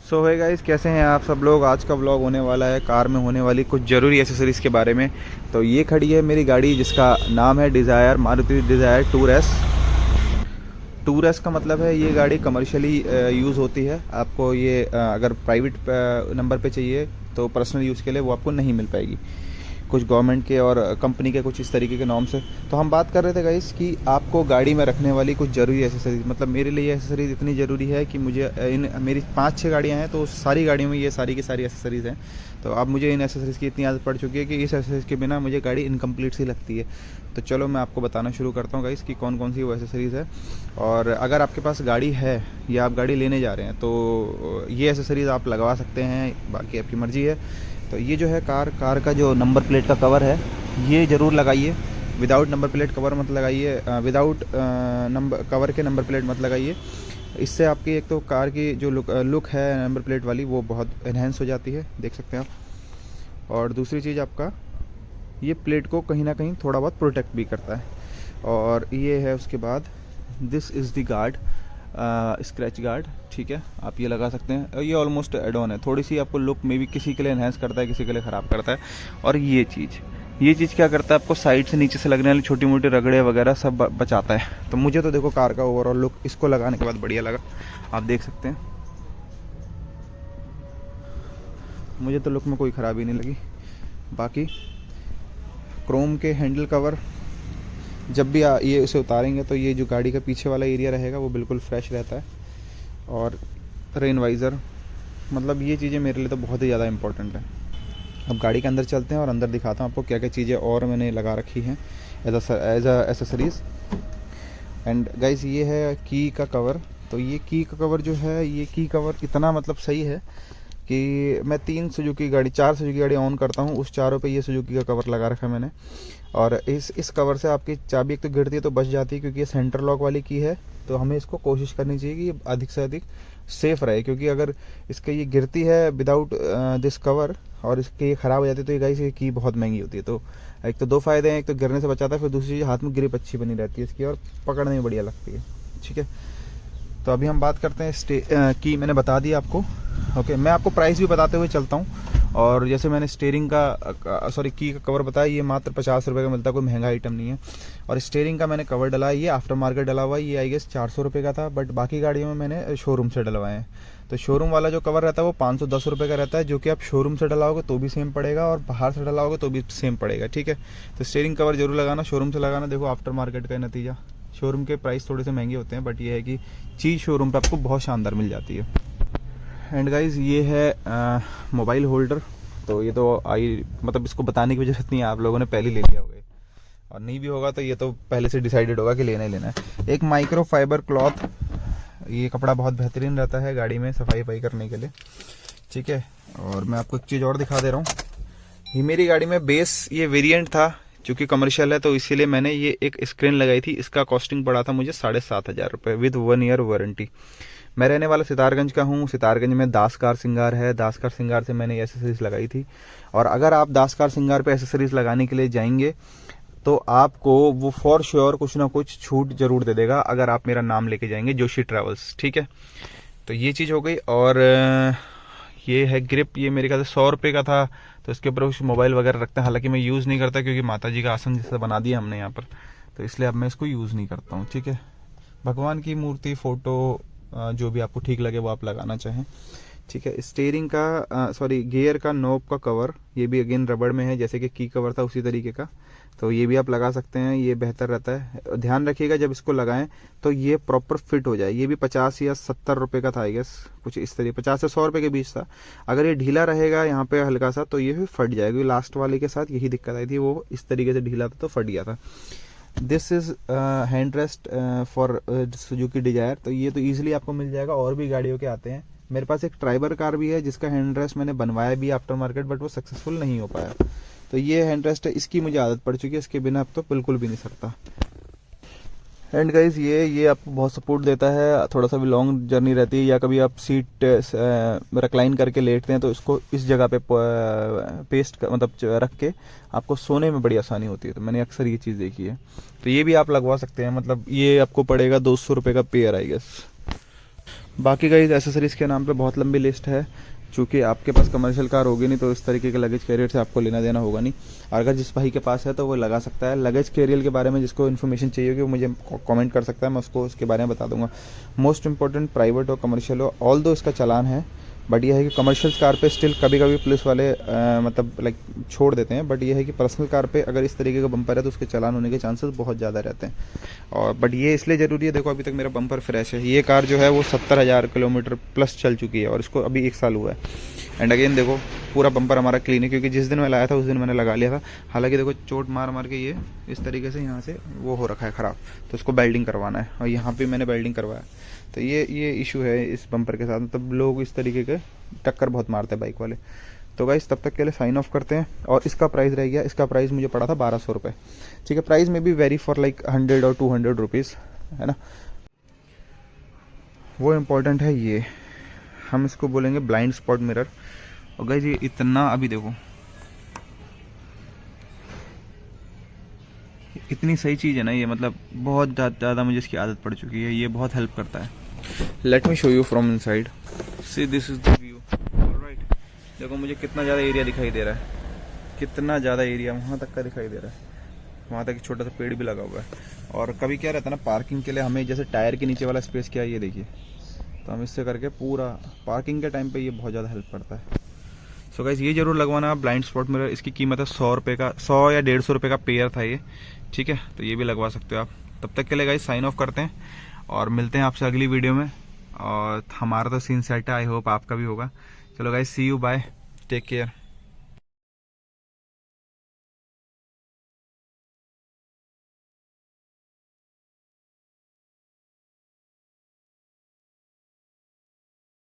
सो है गाइस, कैसे हैं आप सब लोग। आज का व्लॉग होने वाला है कार में होने वाली कुछ ज़रूरी एसेसरीज़ के बारे में। तो ये खड़ी है मेरी गाड़ी जिसका नाम है desire, Maruti desire tour S. Tour S का मतलब है ये गाड़ी कमर्शियली यूज़ होती है। आपको ये अगर प्राइवेट नंबर पे चाहिए तो पर्सनल यूज़ के लिए वो आपको नहीं मिल पाएगी, कुछ गवर्नमेंट के और कंपनी के कुछ इस तरीके के नॉर्म्स है। तो हम बात कर रहे थे गाइस कि आपको गाड़ी में रखने वाली कुछ ज़रूरी एसेसरीज, मतलब मेरे लिए एसेसरीज इतनी ज़रूरी है कि मुझे मेरी 5-6 गाड़ियाँ हैं तो सारी गाड़ियों में ये सारी की सारी एसेसरीज़ हैं। तो अब मुझे इन एसेसरीज़ की इतनी आदत पड़ चुकी है कि इस एसेसरीज़ के बिना मुझे गाड़ी इनकम्प्लीट सी लगती है। तो चलो मैं आपको बताना शुरू करता हूँ गाइस कि कौन कौन सी वो एसेसरीज़ है। और अगर आपके पास गाड़ी है या आप गाड़ी लेने जा रहे हैं तो ये एसेसरीज़ आप लगवा सकते हैं, बाकी आपकी मर्ज़ी है। तो ये जो है कार का जो नंबर प्लेट का कवर है ये ज़रूर लगाइए। विदाउट नंबर प्लेट कवर मत लगाइए, विदाउट नंबर कवर के नंबर प्लेट मत लगाइए। इससे आपकी एक तो कार की जो लुक है नंबर प्लेट वाली वो बहुत इन्हेंस हो जाती है, देख सकते हैं आप। और दूसरी चीज़, आपका ये प्लेट को कहीं ना कहीं थोड़ा बहुत प्रोटेक्ट भी करता है। और ये है उसके बाद this is the guard, scratch guard, ठीक है, आप ये लगा सकते हैं। ये ऑलमोस्ट एड ऑन है, थोड़ी सी आपको लुक में भी किसी के लिए एनहेंस करता है, किसी के लिए ख़राब करता है। और ये चीज़ क्या करता है, आपको साइड से नीचे से लगने वाली छोटी मोटी रगड़े वगैरह सब बचाता है। तो मुझे तो देखो कार का ओवरऑल लुक इसको लगाने के बाद बढ़िया लगा, आप देख सकते हैं। मुझे तो लुक में कोई ख़राबी नहीं लगी। बाकी क्रोम के हैंडल कवर जब भी ये इसे उतारेंगे तो ये जो गाड़ी का पीछे वाला एरिया रहेगा वो बिल्कुल फ्रेश रहता है। और रेन वाइज़र, मतलब ये चीज़ें मेरे लिए तो बहुत ही ज़्यादा इंपॉर्टेंट है। अब गाड़ी के अंदर चलते हैं और अंदर दिखाता हूँ आपको क्या क्या चीज़ें और मैंने लगा रखी हैं as a accessories. And guys ये है की का कवर। तो ये की का कवर जो है, ये की कवर इतना मतलब सही है कि मैं 4 सुजुकी गाड़ी ऑन करता हूँ, उस चारों पे ये सुजुकी का कवर लगा रखा है मैंने। और इस कवर से आपकी चाबी एक तो गिरती है तो बच जाती है, क्योंकि ये सेंटर लॉक वाली की है। तो हमें इसको कोशिश करनी चाहिए कि ये अधिक से अधिक सेफ़ रहे, क्योंकि अगर इसके ये गिरती है विदाउट दिस कवर और इसके ये ख़राब हो जाती है तो ये गाइस ये की बहुत महंगी होती है। तो एक तो 2 फ़ायदे हैं, एक तो गिरने से बचाता है, फिर दूसरी चीज़ हाथ में ग्रिप अच्छी बनी रहती है इसकी और पकड़ने में बढ़िया लगती है, ठीक है। तो अभी हम बात करते हैं की मैंने बता दी आपको। ओके, मैं आपको प्राइस भी बताते हुए चलता हूँ। और जैसे मैंने स्टीयरिंग का की का कवर बताया, ये मात्र 50 रुपये का मिलता है, कोई महंगा आइटम नहीं है। और स्टीयरिंग का मैंने कवर डला है, ये आफ्टर मार्केट डला हुआ है, ये आई गेस 400 रुपये का था। बट बाकी गाड़ियों में मैंने शोरूम से डलवाए हैं। तो शोरूम वाला जो कवर रहता है वो 510 रुपये का रहता है, जो कि आप शोरूम से डलाओगे तो भी सेम पड़ेगा और बाहर से डलाओगे तो भी सेम पड़ेगा, ठीक है। तो स्टीयरिंग कवर जरूर लगाना, शोरूम से लगाना। देखो आफ्टर मार्केट का नतीजा, शोरूम के प्राइस थोड़े से महंगे होते हैं, बट ये है कि चीज़ शोरूम पे आपको बहुत शानदार मिल जाती है। एंड गाइज ये है मोबाइल होल्डर। तो ये तो मतलब इसको बताने की जरूरत नहीं है, आप लोगों ने पहले ले लिया होगा, और नहीं भी होगा तो ये तो पहले से डिसाइडेड होगा कि लेना ही लेना है। एक माइक्रो फाइबर क्लॉथ, ये कपड़ा बहुत बेहतरीन रहता है गाड़ी में सफाई करने के लिए, ठीक है। और मैं आपको एक चीज़ और दिखा दे रहा हूँ। ये मेरी गाड़ी में बेस ये वेरिएंट था, चूँकि कमर्शियल है तो इसीलिए मैंने ये एक स्क्रीन लगाई थी। इसका कॉस्टिंग पड़ा था मुझे 7,500 रुपये विद 1 ईयर वारंटी। मैं रहने वाला सितारगंज का हूँ। सितारगंज में दास कार श्रृंगार है, दास कार श्रृंगार से मैंने एसेसरीज लगाई थी। और अगर आप दास कार श्रृंगार पे एसेसरीज लगाने के लिए जाएंगे तो आपको वो फॉर श्योर कुछ ना कुछ छूट जरूर दे देगा, अगर आप मेरा नाम लेके जाएंगे जोशी ट्रैवल्स, ठीक है। तो ये चीज़ हो गई। और ये है ग्रिप, ये मेरे ख्याल से 100 रुपये का था। तो इसके ऊपर कुछ मोबाइल वगैरह रखते हैं, हालांकि मैं यूज़ नहीं करता क्योंकि माता जी का आसन जैसा बना दिया हमने यहाँ पर, तो इसलिए अब मैं इसको यूज़ नहीं करता हूँ, ठीक है। भगवान की मूर्ति, फ़ोटो, जो भी आपको ठीक लगे वो आप लगाना चाहें, ठीक है। स्टीयरिंग का गियर का नॉब का कवर, ये भी अगेन रबड़ में है, जैसे कि की कवर था उसी तरीके का। तो ये भी आप लगा सकते हैं, ये बेहतर रहता है। ध्यान रखिएगा जब इसको लगाएं तो ये प्रॉपर फिट हो जाए। ये भी 50 या 70 रुपये का था आई गेस, कुछ इस तरीके, 50 से 100 रुपये के बीच था। अगर ये ढीला रहेगा यहाँ पे हल्का सा तो ये भी फट जाएगा। लास्ट वाले के साथ यही दिक्कत आई थी, वो इस तरीके से ढीला था तो फट गया था। This is hand rest for Suzuki Dzire. तो ये तो ईजिली आपको मिल जाएगा, और भी गाड़ियों के आते हैं। मेरे पास एक ट्राइबर कार भी है जिसका हैंड रेस्ट मैंने बनवाया भी आफ्टर मार्केट, बट वो सक्सेसफुल नहीं हो पाया। तो ये हैंड रेस्ट है, इसकी मुझे आदत पड़ चुकी है, इसके बिना अब तो बिल्कुल भी नहीं सकता। एंड गाइज ये आपको बहुत सपोर्ट देता है, थोड़ा सा भी लॉन्ग जर्नी रहती है या कभी आप सीट रिक्लाइन करके लेटते हैं तो इसको इस जगह पे पेस्ट मतलब रख के आपको सोने में बड़ी आसानी होती है। तो मैंने अक्सर ये चीज़ देखी है। तो ये भी आप लगवा सकते हैं, मतलब ये आपको पड़ेगा 200 रुपये का पेयर आई गेस। बाकी गाइस एसेसरीज़ के नाम पे बहुत लंबी लिस्ट है, चूँकि आपके पास कमर्शियल कार होगी नहीं तो इस तरीके के लगेज कैरियर से आपको लेना देना होगा नहीं। और अगर जिस भाई के पास है तो वो लगा सकता है। लगेज कैरियर के बारे में जिसको इन्फॉर्मेशन चाहिए होगी वो मुझे कमेंट कर सकता है, मैं उसको उसके बारे में बता दूंगा। मोस्ट इंपॉर्टेंट प्राइवेट हो कमर्शियल हो, ऑल दो इसका चालान है, बट यह है कि कमर्शियल कार पे स्टिल कभी कभी पुलिस वाले मतलब लाइक छोड़ देते हैं, बट ये है कि पर्सनल कार पे अगर इस तरीके का बम्पर है तो उसके चालान होने के चांसेस बहुत ज़्यादा रहते हैं। और बट ये इसलिए ज़रूरी है, देखो अभी तक मेरा बम्पर फ्रेश है। ये कार जो है वो 70,000 किलोमीटर प्लस चल चुकी है और इसको अभी 1 साल हुआ है। एंड अगेन देखो पूरा बम्पर हमारा क्लीन है, क्योंकि जिस दिन मैं लाया था उस दिन मैंने लगा लिया था। हालांकि देखो चोट मार मार के ये इस तरीके से यहाँ से वो हो रखा है ख़राब, तो इसको बेल्डिंग करवाना है और यहाँ पे मैंने बेल्डिंग करवाया। तो ये इशू है इस बम्पर के साथ, मतलब लोग इस तरीके के टक्कर बहुत मारते हैं बाइक वाले। तो गाइस तब तक के लिए साइन ऑफ करते हैं। और इसका प्राइस रह गया, इसका प्राइस मुझे पड़ा था 1200 रुपये। ठीक है, प्राइस में भी वेरी फॉर लाइक 100 और 200 रुपीज़, है ना। वो इम्पोर्टेंट है, ये हम इसको बोलेंगे ब्लाइंड स्पॉट मिरर। और गाइस ये इतना, अभी देखो इतनी सही चीज़ है ना ये, मतलब बहुत ज़्यादा मुझे इसकी आदत पड़ चुकी है, ये बहुत हेल्प करता है। Let me show you from inside, see this is the view. Alright, देखो मुझे कितना ज़्यादा एरिया दिखाई दे रहा है, कितना ज़्यादा एरिया वहाँ तक का दिखाई दे रहा है, वहाँ तक एक छोटा सा पेड़ भी लगा हुआ है। और कभी क्या रहता है ना, पार्किंग के लिए हमें जैसे टायर के नीचे वाला स्पेस क्या है ये देखिए, तो हम इससे करके पूरा पार्किंग के टाइम पे ये बहुत ज़्यादा हेल्प करता है। सो गाइस ये जरूर लगवाना ब्लाइंड स्पॉट मिरर। इसकी कीमत है 100 रुपये का, 100 या 150 रुपये का पेयर था ये। ठीक है, तो ये भी लगवा सकते हो आप। तब तक के लिए गाइस साइन ऑफ करते हैं और मिलते हैं आपसे अगली वीडियो में। और हमारा तो सीन सेट है, आई होप आपका भी होगा। चलो guys, see you, bye, take care.